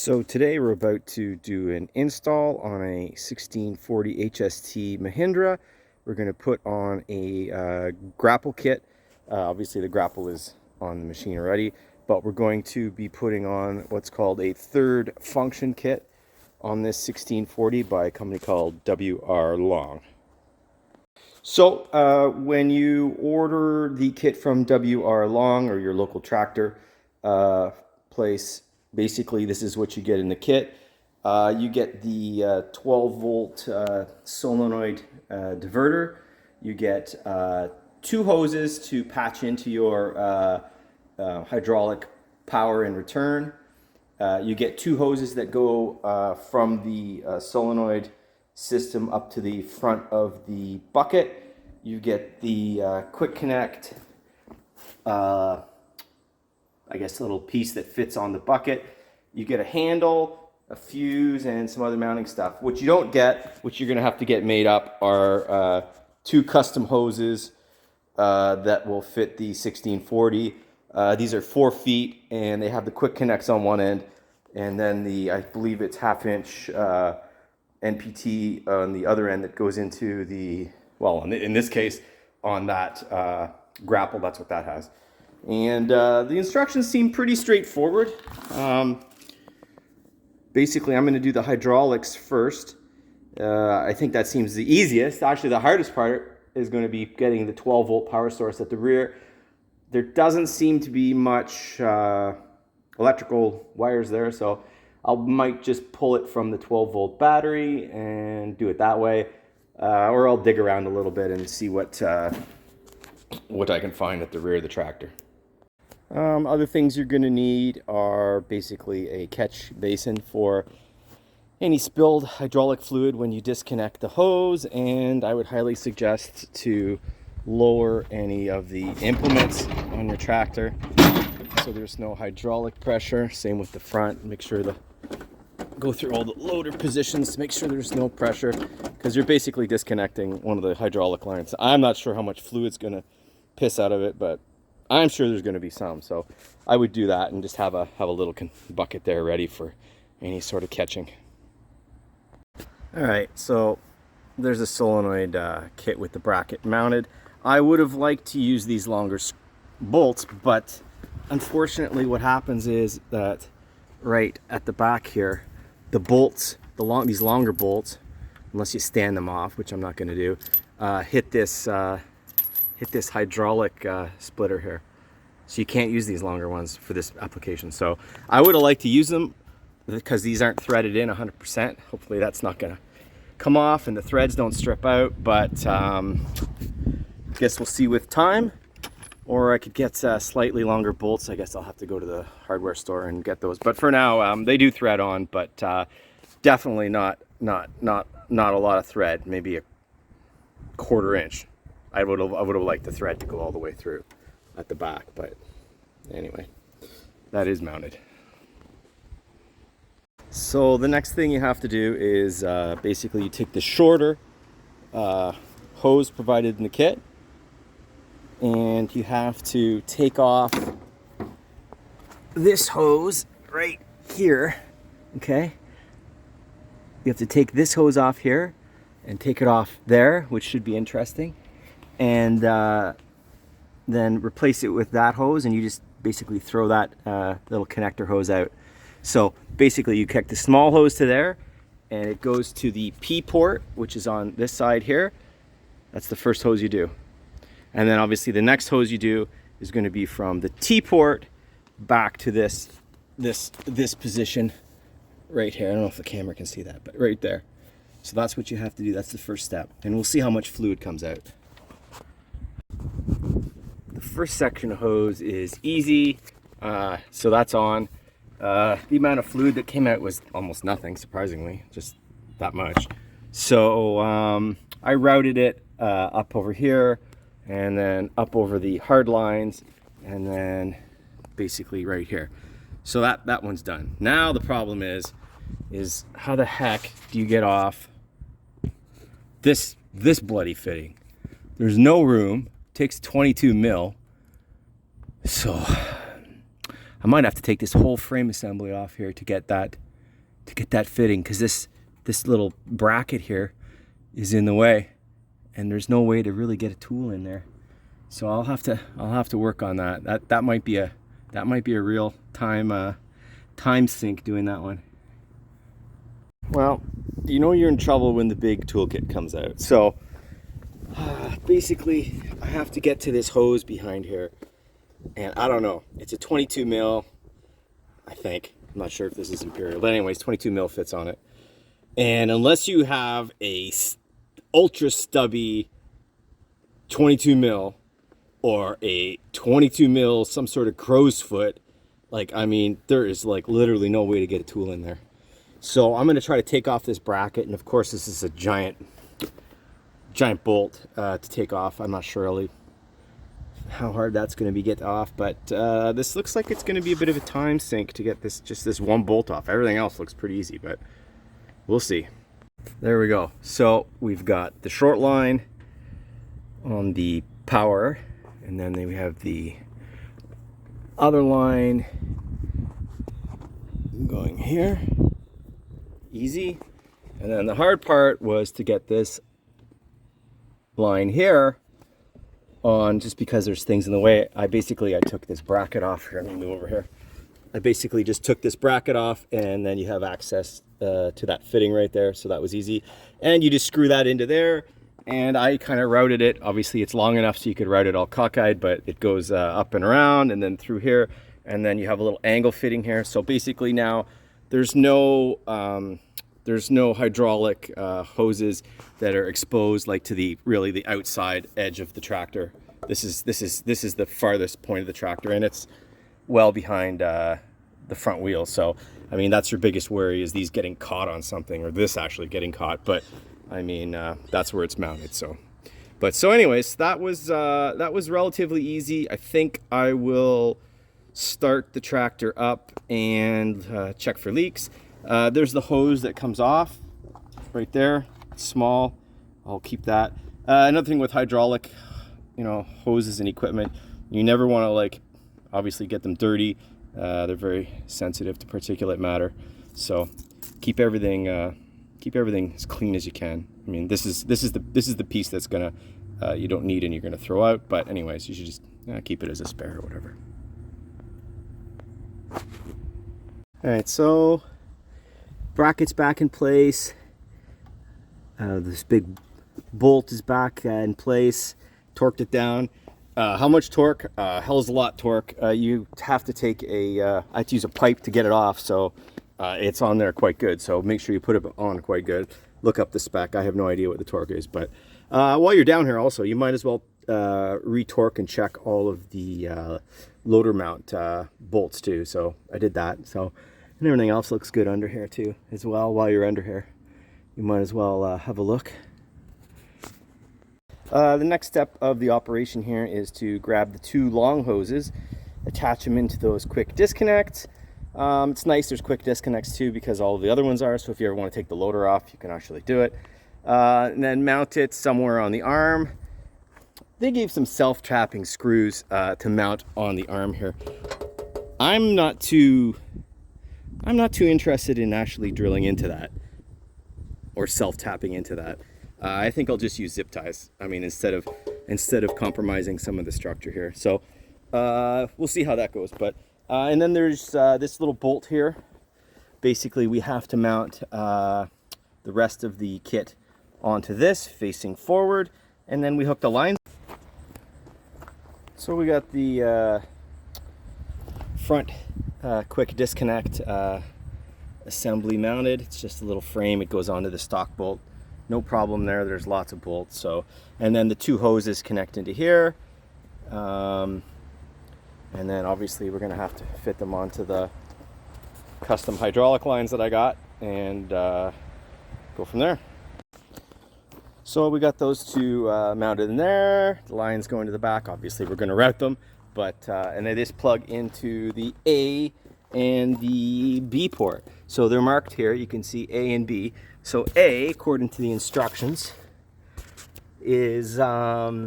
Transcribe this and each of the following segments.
So today we're about to do an install on a 1640 HST Mahindra. We're going to put on a grapple kit. Obviously the grapple is on the machine already, but we're going to be putting on what's called a third function kit on this 1640 by a company called WR Long. So when you order the kit from WR Long or your local tractor place, basically this is what you get in the kit. You get the 12 volt solenoid diverter. You get 2 hoses to patch into your hydraulic power and return. You get 2 hoses that go from the solenoid system up to the front of the bucket. You get the quick connect, I guess a little piece that fits on the bucket. You get a handle, a fuse, and some other mounting stuff. What you don't get, which you're gonna have to get made up, are 2 custom hoses that will fit the 1640. These are 4 feet and they have the quick connects on one end, and then the, I believe it's 1/2 inch NPT on the other end that goes into the, well, in this case, on that grapple, that's what that has. And the instructions seem pretty straightforward. Basically, I'm going to do the hydraulics first. I think that seems the easiest. Actually, the hardest part is going to be getting the 12 volt power source at the rear. There doesn't seem to be much electrical wires there, so I might just pull it from the 12 volt battery and do it that way. Or I'll dig around a little bit and see what I can find at the rear of the tractor. Other things you're going to need are basically a catch basin for any spilled hydraulic fluid when you disconnect the hose, and I would highly suggest to lower any of the implements on your tractor so there's no hydraulic pressure. Same with the front. Make sure to go through all the loader positions to make sure there's no pressure, because you're basically disconnecting one of the hydraulic lines. I'm not sure how much fluid's going to piss out of it, but I'm sure there's going to be some. So I would do that and just have a little bucket there ready for any sort of catching. All right, so there's a solenoid kit with the bracket mounted. I would have liked to use these longer bolts, but unfortunately what happens is that right at the back here, the bolts, these longer bolts, unless you stand them off, which I'm not going to do, hit this hydraulic splitter here. So you can't use these longer ones for this application. So I would have liked to use them because these aren't threaded in 100%. Hopefully that's not going to come off and the threads don't strip out, but I guess we'll see with time. Or I could get slightly longer bolts. I guess I'll have to go to the hardware store and get those. But for now, they do thread on, but definitely not a lot of thread. Maybe a 1/4 inch. I would have liked the thread to go all the way through at the back, but anyway, that is mounted. So the next thing you have to do is basically you take the shorter hose provided in the kit, and you have to take off this hose right here. Okay, you have to take this hose off here and take it off there, which should be interesting, and then replace it with that hose, and you just basically throw that little connector hose out. So basically you connect the small hose to there, and it goes to the P port, which is on this side here. That's the first hose you do. And then obviously the next hose you do is going to be from the T port back to this position right here. I don't know if the camera can see that, but right there. So that's what you have to do. That's the first step. And we'll see how much fluid comes out. The first section of hose is easy. So that's on. The amount of fluid that came out was almost nothing, surprisingly, just that much. So I routed it up over here, and then up over the hard lines, and then basically right here. So that one's done. Now the problem is how the heck do you get off this bloody fitting? There's no room. It takes 22 mil. So I might have to take this whole frame assembly off here to get that to get that fitting, because this little bracket here is in the way, and there's no way to really get a tool in there. So I'll have to work on that. That might be a real time sink doing that one. Well, you know you're in trouble when the big toolkit comes out. So basically I have to get to this hose behind here, and I don't know, it's a 22 mil, I think. I'm not sure if this is imperial, but anyways, 22 mil fits on it. And unless you have a ultra stubby 22 mil or a 22 mil some sort of crow's foot, like, I mean, there is like literally no way to get a tool in there. So I'm going to try to take off this bracket, and of course this is a giant bolt to take off. I'm not sure really how hard that's going to be get off, but this looks like it's going to be a bit of a time sink to get just this one bolt off. Everything else looks pretty easy, but we'll see. There we go. So we've got the short line on the power, and then we have the other line going here. Easy. And then the hard part was to get this line here on, just because there's things in the way. I took this bracket off here. Let me move over here. I basically just took this bracket off, and then you have access to that fitting right there. So that was easy. And you just screw that into there, and I kind of routed it. Obviously it's long enough so you could route it all cockeyed, but it goes up and around and then through here, and then you have a little angle fitting here. So basically now there's no hydraulic hoses that are exposed like to the outside edge of the tractor. This is the farthest point of the tractor, and it's well behind the front wheel. So I mean, that's your biggest worry, is these getting caught on something, or this actually getting caught. But I mean, that's where it's mounted. So anyways, that was relatively easy. I think I will start the tractor up and check for leaks. There's the hose that comes off right there. It's small. I'll keep that. Another thing with hydraulic, hoses and equipment, you never want to, like, obviously get them dirty. They're very sensitive to particulate matter. So keep everything as clean as you can. I mean, this is the piece that's gonna you don't need and you're gonna throw out. But anyways, you should just keep it as a spare or whatever. All right, so bracket's back in place. This big bolt is back in place. Torqued it down. How much torque? Hell's a lot torque. You have to take I have to use a pipe to get it off, so it's on there quite good. So make sure you put it on quite good. Look up the spec. I have no idea what the torque is, but while you're down here also, you might as well re-torque and check all of the loader mount bolts too. So I did that. So, and everything else looks good under here too as well. While you're under here, you might as well have a look. The next step of the operation here is to grab the two long hoses, attach them into those quick disconnects. It's nice there's quick disconnects too, because all of the other ones are, so if you ever want to take the loader off, you can actually do it. And then mount it somewhere on the arm. They gave some self-tapping screws to mount on the arm here. I'm not too interested in actually drilling into that or self-tapping into that. I think I'll just use zip ties. I mean, instead of compromising some of the structure here. So we'll see how that goes. But and then there's this little bolt here. Basically, we have to mount the rest of the kit onto this facing forward, and then we hook the lines. So we got the front quick disconnect assembly mounted. It's just a little frame. It goes onto the stock bolt. No problem there. There's lots of bolts. So, and then the two hoses connect into here. And then obviously we're going to have to fit them onto the custom hydraulic lines that I got, and go from there. So we got those two mounted in there. The lines going to the back. Obviously we're going to route them, but and they just plug into the A and the B port. So they're marked here. You can see A and B. So A, according to the instructions, is open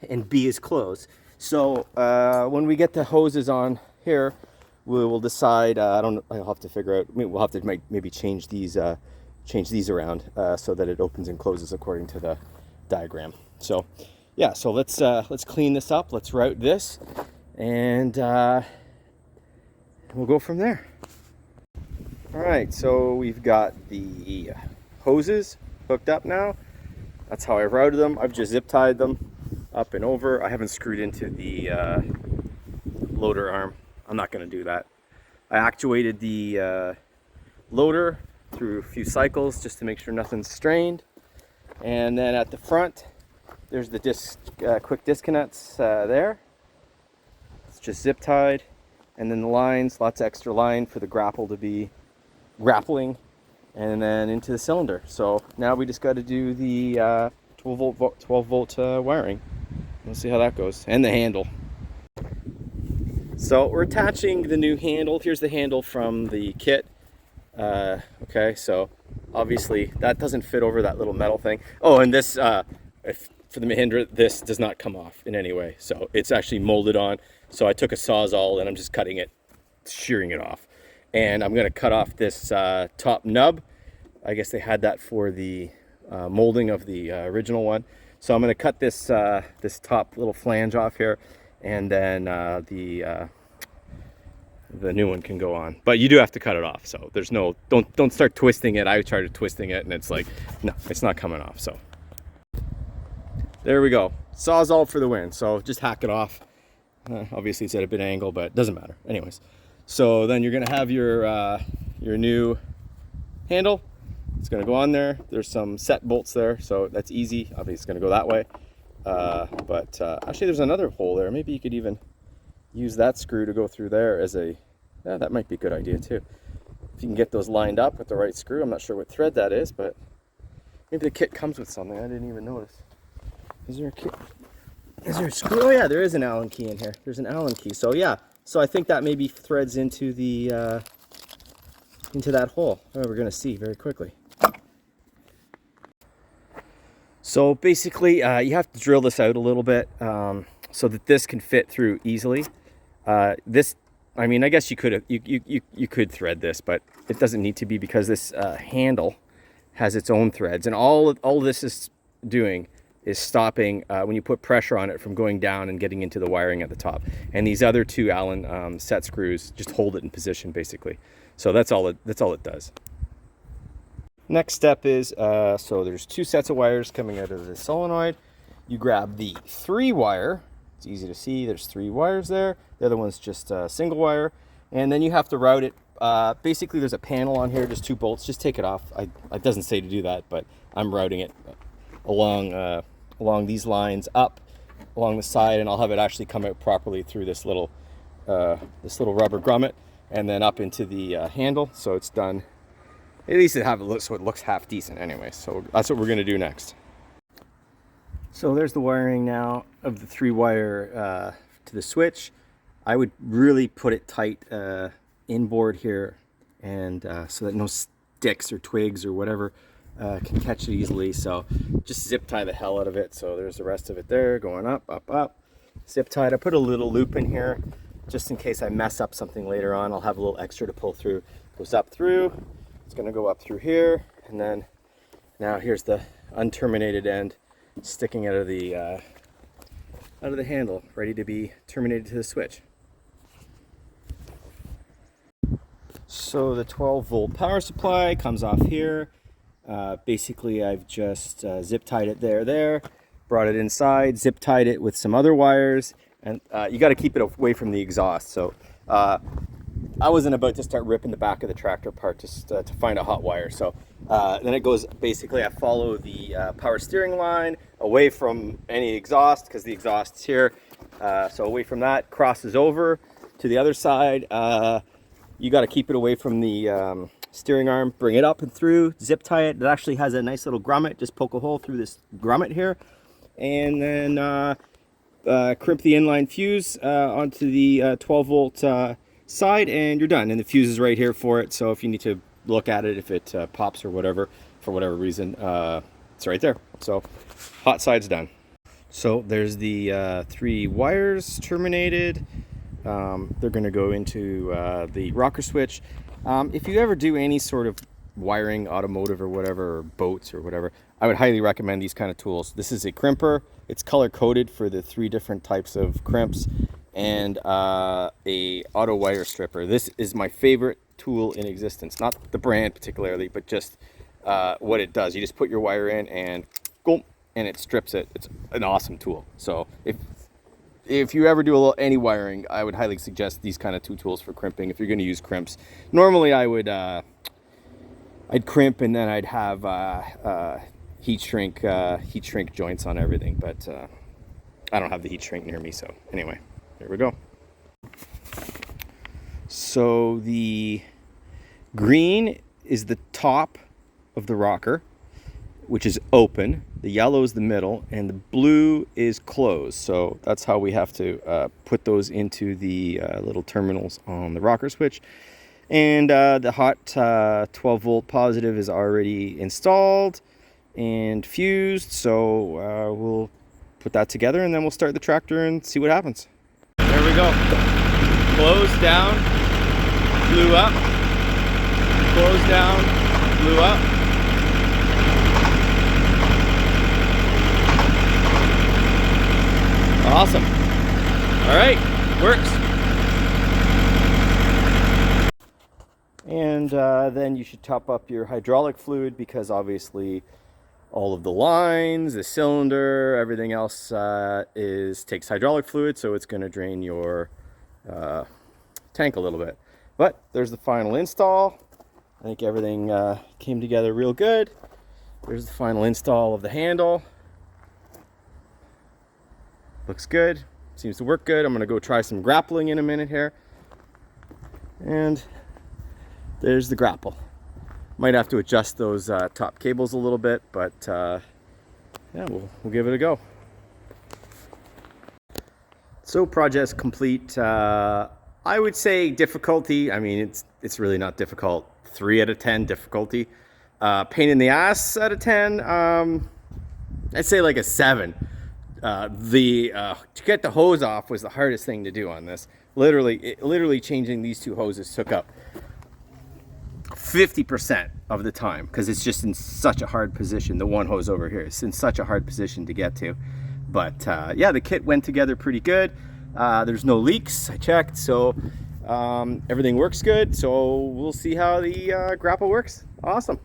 and B is closed. So when we get the hoses on here, we'll decide. I don't know. I'll have to figure out. We'll have to maybe change these around so that it opens and closes according to the diagram. So yeah, so let's clean this up. Let's route this, and we'll go from there. All right, so we've got the hoses hooked up now. That's how I routed them. I've just zip tied them up and over. I haven't screwed into the loader arm. I'm not going to do that. I actuated the loader through a few cycles just to make sure nothing's strained. And then at the front, there's the quick disconnects there. It's just zip tied. And then the lines, lots of extra line for the grapple to be grappling, and then into the cylinder. So now we just got to do the 12 volt wiring. We'll see how that goes, and the handle. So we're attaching the new handle. Here's the handle from the kit. Okay, so obviously that doesn't fit over that little metal thing. Oh, and this, for the Mahindra, this does not come off in any way. So it's actually molded on. So I took a Sawzall and I'm just cutting it, shearing it off. And I'm gonna cut off this top nub. I guess they had that for the molding of the original one. So I'm gonna cut this this top little flange off here, and then the new one can go on. But you do have to cut it off. So there's no, don't start twisting it. I tried twisting it and it's like, no, it's not coming off. So there we go. Sawzall for the win. So just hack it off. Obviously it's at a bit angle, but it doesn't matter. Anyways, so then you're gonna have your new handle. It's gonna go on there. There's some set bolts there, so that's easy. Obviously it's gonna go that way. But actually there's another hole there. Maybe you could even use that screw to go through there as a, yeah, that might be a good idea too. If you can get those lined up with the right screw. I'm not sure what thread that is, but maybe the kit comes with something. I didn't even notice. Is there a kit? Is there a screw? Oh yeah, there is an Allen key in here. There's an Allen key. So yeah, so I think that maybe threads into the into that hole. Oh, we're gonna see very quickly. So basically, you have to drill this out a little bit so that this can fit through easily. This, I mean, I guess you could you could thread this, but it doesn't need to be because this handle has its own threads, and all this is doing is stopping when you put pressure on it from going down and getting into the wiring at the top. And these other two Allen set screws just hold it in position, basically. So that's all it does. Next step is, so there's two sets of wires coming out of the solenoid. You grab the 3-wire. It's easy to see, there's 3 wires there. The other one's just a single wire. And then you have to route it. Basically there's a panel on here, just 2 bolts. Just take it off. It doesn't say to do that, but I'm routing it along these lines up along the side, and I'll have it actually come out properly through this little rubber grommet and then up into the handle. So it's done. At least it looks half decent anyway. So that's what we're going to do next. So there's the wiring now of the 3-wire to the switch. I would really put it tight inboard here, and so that no sticks or twigs or whatever can catch it easily. So just zip tie the hell out of it. So there's the rest of it there, going up, up, up. Zip tied. I put a little loop in here just in case I mess up something later on. I'll have a little extra to pull through. Goes up through. It's going to go up through here, and then now here's the unterminated end sticking out of the handle, ready to be terminated to the switch. So the 12-volt power supply comes off here. Basically, I've just zip tied it there, brought it inside, zip tied it with some other wires, and you got to keep it away from the exhaust. So I wasn't about to start ripping the back of the tractor apart just to find a hot wire. So then it goes, basically I follow the power steering line away from any exhaust, because the exhaust's here. So away from that, crosses over to the other side. You got to keep it away from the steering arm, bring it up and through, zip tie it. It actually has a nice little grommet. Just poke a hole through this grommet here, and then crimp the inline fuse onto the 12-volt side, and you're done. And the fuse is right here for it, so if you need to look at it, if it pops or whatever, for whatever reason, it's right there. So hot side's done. So there's the 3 wires terminated. They're going to go into the rocker switch. If you ever do any sort of wiring, automotive or whatever, or boats or whatever, I would highly recommend these kind of tools. This is a crimper. It's color coded for the 3 different types of crimps, and a auto wire stripper. This is my favorite tool in existence. Not the brand particularly, but just what it does. You just put your wire in and go, and it strips it. It's an awesome tool. So if you ever do any wiring, I would highly suggest these kind of 2 tools for crimping if you're going to use crimps. Normally I would I'd crimp and then I'd have heat shrink joints on everything, but I don't have the heat shrink near me. So anyway, here we go. So the green is the top of the rocker, which is open. The yellow is the middle, and the blue is closed. So that's how we have to put those into the little terminals on the rocker switch. And the hot 12 volt positive is already installed and fused. So we'll put that together and then we'll start the tractor and see what happens. There we go. Close down, blew up. Close down, blew up. Awesome. All right, works. And then you should top up your hydraulic fluid, because obviously all of the lines, the cylinder, everything else takes hydraulic fluid, so it's going to drain your tank a little bit. But there's the final install. I think everything came together real good. There's the final install of the handle. Looks good. Seems to work good. I'm going to go try some grappling in a minute here. And there's the grapple. Might have to adjust those top cables a little bit, but yeah, we'll give it a go. So project complete. I would say difficulty, I mean, it's really not difficult. 3 out of 10 difficulty. Pain in the ass out of 10. I'd say like a 7. To get the hose off was the hardest thing to do on this. Literally changing these 2 hoses took up 50% of the time, because it's just in such a hard position. The one hose over here is in such a hard position to get to. But yeah, the kit went together pretty good. There's no leaks, I checked, so everything works good. So we'll see how the grapple works. Awesome.